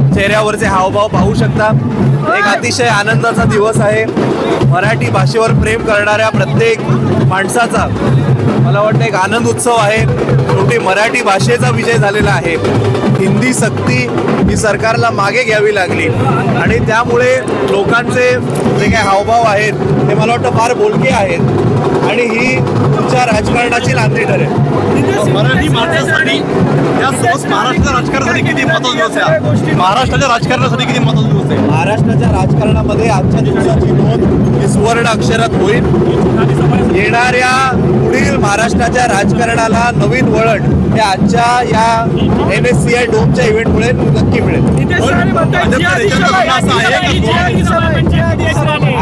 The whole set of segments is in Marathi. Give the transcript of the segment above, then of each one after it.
चेहऱ्यावरचे हावभाव पाहू शकता। एक अतिशय आनंदाचा दिवस आहे। मराठी भाषेवर प्रेम करणाऱ्या प्रत्येक माणसाचा मला वाटतं एक आनंद उत्सव आहे। शेवटी मराठी भाषेचा विजय झालेला आहे। हिंदी सक्ती ही सरकारला मागे घ्यावी लागली आणि त्यामुळे लोकांचे जे काही हावभाव आहेत ते मला वाटतं फार बोलके आहेत आणि ही तुमच्या राजकारणाची नांदी ठरेल। मराठी माणसासाठी या महाराष्ट्राच्या राजकारणासाठी किती महत्त्वाचा दिवस आहे? महाराष्ट्राच्या राजकारणासाठी किती महत्त्वाचा दिवस आहे? महाराष्ट्राच्या राजकारणामध्ये आजच्या दिवसाची नोंद ही सुवर्ण अक्षरात होईल। येणाऱ्या पुढील महाराष्ट्राच्या राजकारणाला नवीन वळण हे आजच्या या NSCI डोमच्या इव्हेंटमुळे नक्की मिळेल।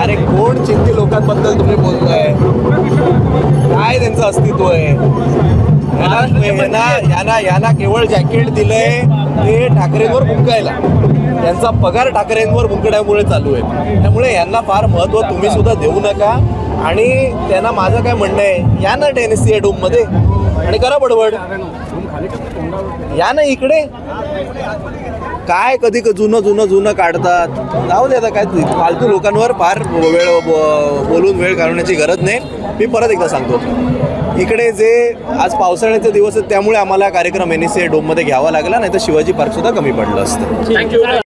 अरे कोण चिंती लोकांबद्दल तुम्ही बोलताय? काय त्यांचं अस्तित्व आहे? यांना केवळ जॅकेट दिलंय ते ठाकरेंवर फुंकायला। त्यांचा पगार ठाकरेंवर फुंकण्यामुळे चालू आहे। त्यामुळे यांना फार महत्त्व तुम्ही सुद्धा देऊ नका। आणि त्यांना माझं काय म्हणणं आहे, या ना NSCI डोम मध्ये आणि करा बडबड, या ना इकडे। काय कधी जुनं काढतात, जाऊ दे आता। काय फालतू लोकांवर फार वेळ बोलून वेळ घालवण्याची गरज नाही। मी परत एकदा सांगतो, इकडे जे आज पावसाळ्याचे दिवस आहेत त्यामुळे आम्हाला कार्यक्रम NSCI डोममध्ये घ्यावा लागला, नाही तर शिवाजी पार्क सुद्धा कमी पडलं असतं।